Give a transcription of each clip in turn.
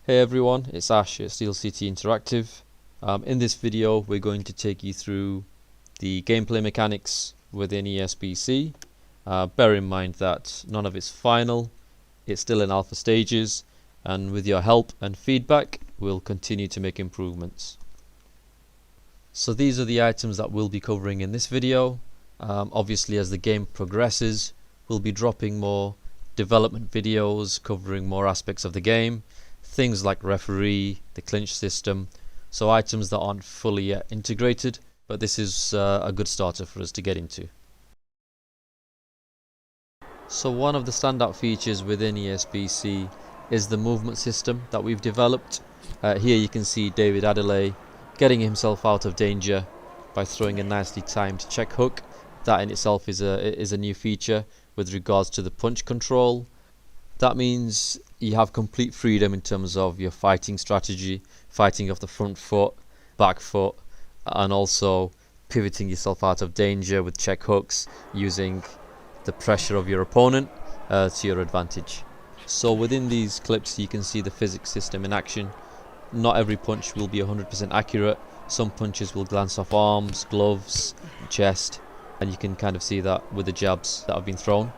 Hey everyone, it's Ash at Steel City Interactive. In this video we're going to take you through the gameplay mechanics within ESBC. Bear in mind that none of it's final, it's still in alpha stages, and with your help and feedback we'll continue to make improvements. So these are the items that we'll be covering in this video. Obviously as the game progresses we'll be dropping more development videos covering more aspects of the game. Things like referee, the clinch system, so items that aren't fully yet integrated, but this is a good starter for us to get into. So one of the standout features within ESBC is the movement system that we've developed. Here you can see David Adelaide getting himself out of danger by throwing a nicely timed check hook. That in itself is a new feature with regards to the punch control. That means you have complete freedom in terms of your fighting strategy, fighting off the front foot, back foot, and also pivoting yourself out of danger with check hooks, using the pressure of your opponent to your advantage. So within these clips you can see the physics system in action. Not every punch will be 100% accurate. Some punches will glance off arms, gloves, chest, and you can kind of see that with the jabs that have been thrown.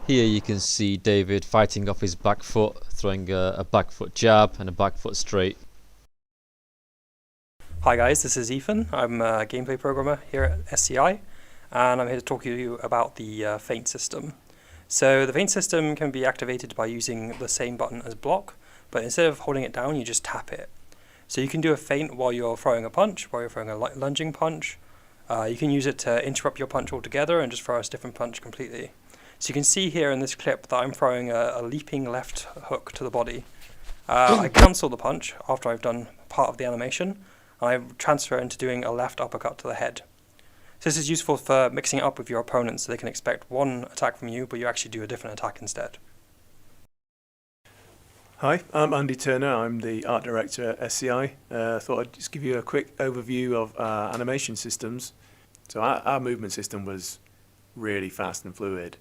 Here you can see David fighting off his back foot, throwing a back foot jab and a back foot straight. Hi guys, this is Ethan. I'm a gameplay programmer here at SCI, and I'm here to talk to you about the feint system. So the feint system can be activated by using the same button as block, but instead of holding it down you just tap it. So you can do a feint while you're throwing a punch, while you're throwing a lunging punch. You can use it to interrupt your punch altogether and just throw a different punch completely. So you can see here in this clip that I'm throwing a leaping left hook to the body. I cancel the punch after I've done part of the animation, and I transfer into doing a left uppercut to the head. So this is useful for mixing it up with your opponents so they can expect one attack from you, but you actually do a different attack instead. Hi, I'm Andy Turner. I'm the art director at SCI. I thought I'd just give you a quick overview of animation systems. So our movement system was really fast and fluid.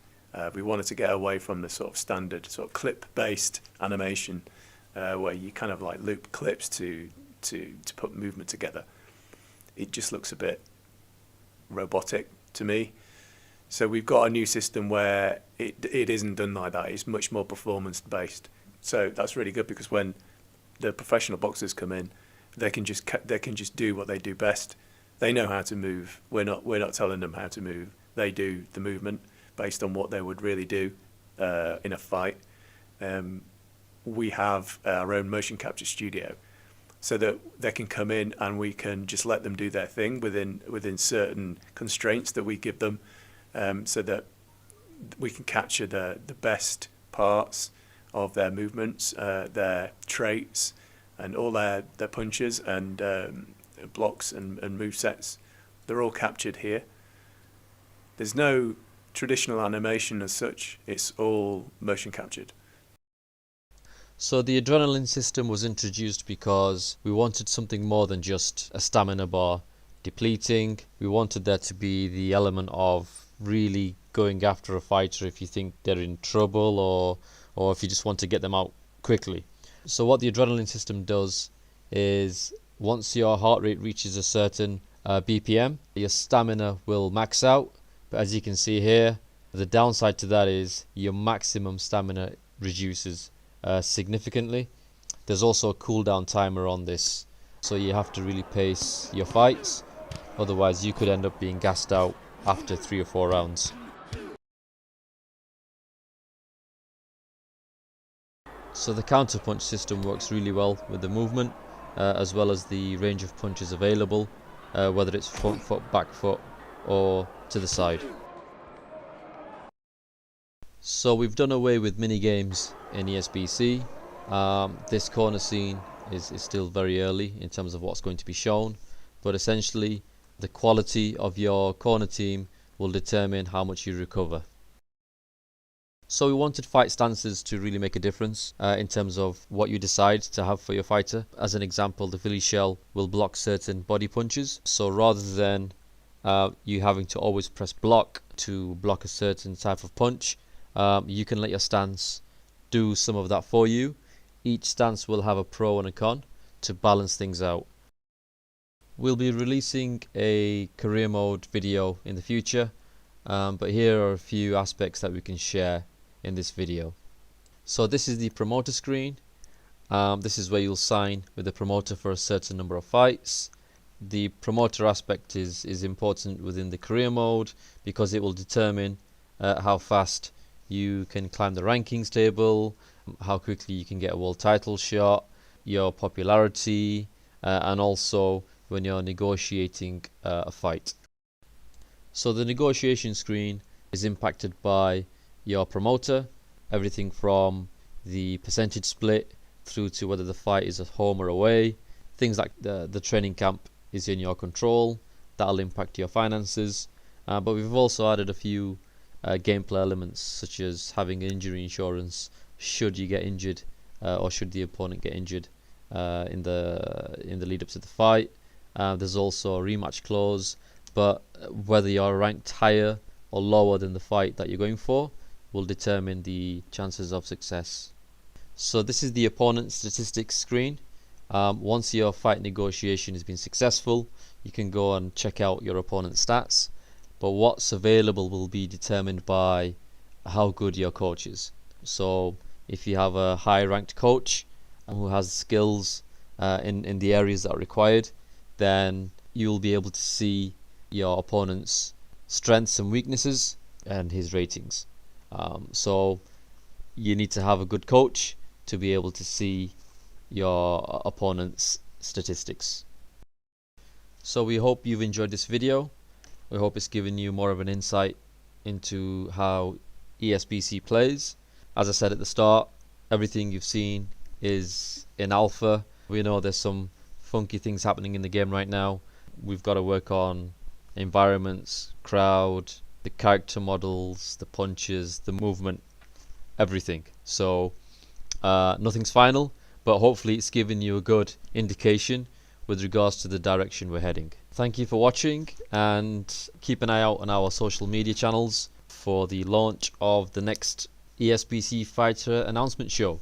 We wanted to get away from the sort of standard sort of clip-based animation where you kind of like loop clips to put movement together. It just looks a bit robotic to me. So we've got a new system where it isn't done like that. It's much more performance-based. So that's really good because when the professional boxers come in, they can just do what they do best. They know how to move. We're not telling them how to move. They do the movement based on what they would really do in a fight. We have our own motion capture studio, so that they can come in and we can just let them do their thing within certain constraints that we give them, so that we can capture the best parts of their movements, their traits, and all their punches and blocks and movesets. They're all captured here. There's no traditional animation as such, it's all motion captured. So the adrenaline system was introduced because we wanted something more than just a stamina bar depleting. We wanted there to be the element of really going after a fighter if you think they're in trouble or if you just want to get them out quickly. So what the adrenaline system does is once your heart rate reaches a certain BPM, your stamina will max out. But as you can see here, the downside to that is your maximum stamina reduces significantly. There's also a cooldown timer on this, so you have to really pace your fights, otherwise you could end up being gassed out after 3 or 4 rounds. So the counter punch system works really well with the movement as well as the range of punches available, whether it's front foot, back foot, or to the side. So we've done away with mini games in ESBC. This corner scene is still very early in terms of what's going to be shown, but essentially the quality of your corner team will determine how much you recover. So we wanted fight stances to really make a difference in terms of what you decide to have for your fighter. As an example, the Philly shell will block certain body punches, so rather than you having to always press block to block a certain type of punch, you can let your stance do some of that for you. Each stance will have a pro and a con to balance things out. We'll be releasing a career mode video in the future, but here are a few aspects that we can share in this video. So this is the promoter screen. This is where you'll sign with the promoter for a certain number of fights. The promoter aspect is important within the career mode because it will determine how fast you can climb the rankings table, how quickly you can get a world title shot, your popularity, and also when you're negotiating a fight. So the negotiation screen is impacted by your promoter, everything from the percentage split through to whether the fight is at home or away. Things like the training camp is in your control. That'll impact your finances. But we've also added a few gameplay elements, such as having injury insurance should you get injured or should the opponent get injured in the lead up to the fight. There's also a rematch clause, but whether you're ranked higher or lower than the fight that you're going for will determine the chances of success. So this is the opponent statistics screen. Once your fight negotiation has been successful, you can go and check out your opponent's stats, but what's available will be determined by how good your coach is. So if you have a high ranked coach who has skills in the areas that are required, then you'll be able to see your opponent's strengths and weaknesses and his ratings. So you need to have a good coach to be able to see your opponent's statistics. So we hope you've enjoyed this video. We hope it's given you more of an insight into how ESBC plays. As I said at the start, everything you've seen is in alpha. We know there's some funky things happening in the game right now. We've got to work on environments, crowd, the character models, the punches, the movement, everything. So nothing's final, but hopefully it's given you a good indication with regards to the direction we're heading. Thank you for watching, and keep an eye out on our social media channels for the launch of the next ESBC Fighter announcement show.